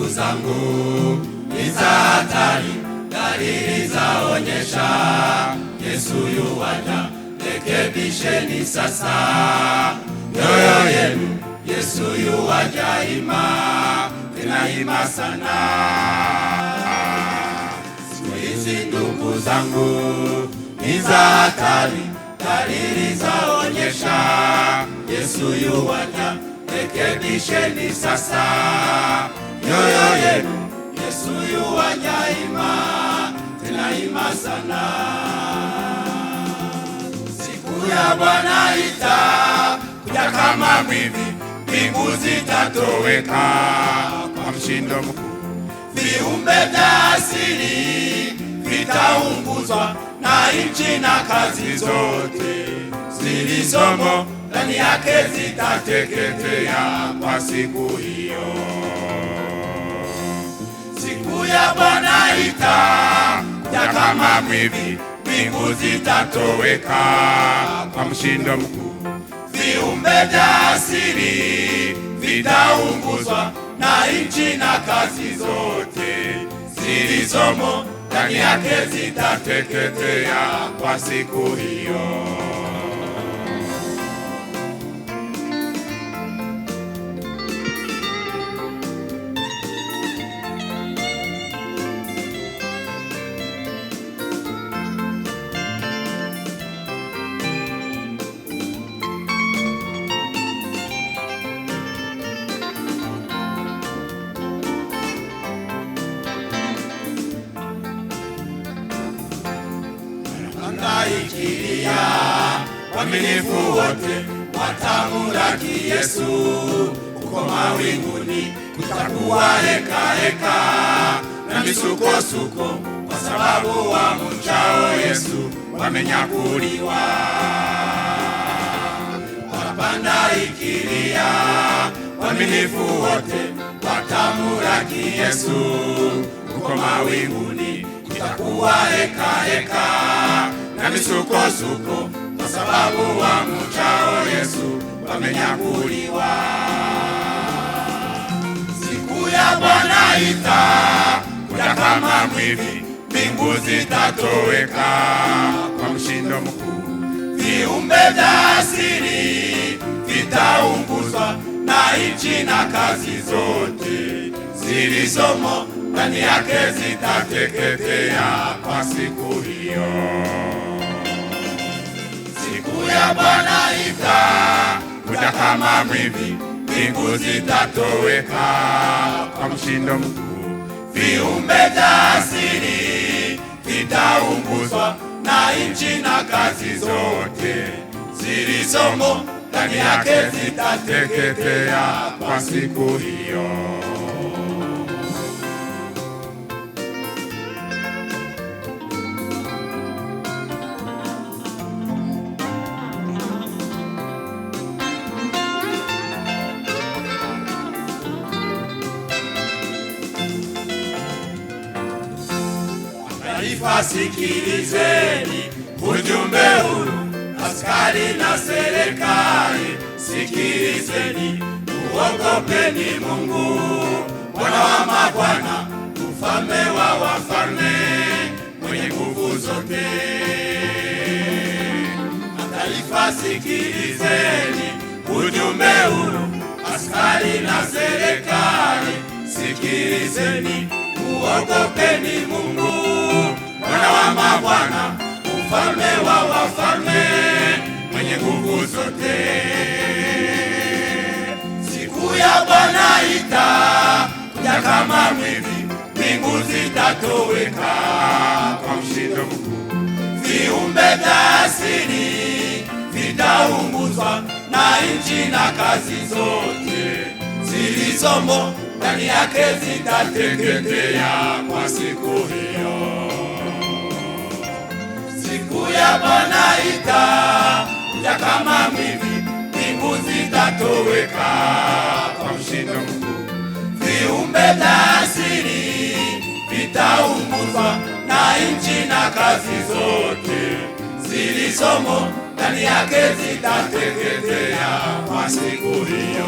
ndugu zangu, ni za hatari, dalili zaonyesha Yesu yuwaja. Rekebisheni sasa mioyo yenu, Yesu yuwaja ima, tena ima sana. Siku hizi ndugu zangu, ni za hatari, dalili zaonyesha Yesu yuwaja. Rekebisheni sasa mioyo yenu, Yesu yuwaja ima, tena ima sana. Siku ya Bwana itakuja kama mwivi, mbingu zitatoweka kwa mshindo mkuu. Viumbe vya asili vitaunguzwa, na nchi na kazi zote zilizomo ndani yake zitateketea kwa siku hiyo. Siku ya Bwana itakuja kama mwivi, mbingu zitatoweka kwa mshindo mkuu. Viumbe vya asili vitaunguzwa, na nchi na kazi zote zilizomo ndani yake zitateketea kwa siku hiyo. Ikilia waaminifu wote watamulaki Yesu, uko mawinguni kutakuwa heka heka na misukosuko, kwa sababu wamchao Yesu wamenyakuliwa. Parapanda ikilia waaminifu wote watamulaki Yesu, uko mawinguni kutakuwa heka heka na misukosuko, kwa sababu wamchao Yesu wamenyakuliwa. Siku ya Bwana itakuja kama mwivi, mbingu zitatoweka kwa mshindo mkuu. Viumbe vya asili vitaunguzwa, na nchi na kazi zote zilizomo ndani yake zitateketea kwa siku hiyo. Siku ya Bwana itakuja kama mwivi, mbingu zitatoweka kwa mshindo mkuu. Viumbe vya asili vitaunguzwa, na nchi na kazi zote zilizomo ndani yake zitateketea kwa siku hiyo. Taifa, sikilizeni ujumbe huu, askari na serikali sikilizeni, uogopeni Mungu, Bwana wa mabwana, mfalme wa wafalme, mwenye nguvu zote. Taifa, sikilizeni ujumbe huu, askari na serikali sikilizeni, uogopeni Mungu, Bwana wa mabwana, mfalme wa wafalme, mwenye nguvu zote. Siku ya Bwana itakuja kama mwivi, mbingu zitatoweka kwa mshindo mkuu. Viumbe vya asili vitaunguzwa, na nchi na kazi zote zilizomo ndani yake zitateketea kwa siku hiyo. Siku ya Bwana itakuja kama mwivi, mbingu zitatoweka kwa mshindo mkuu. Viumbe vya asili vitaunguzwa, na nchi na kazi zote zilizomo ndani yake zitateketea kwa siku hiyo.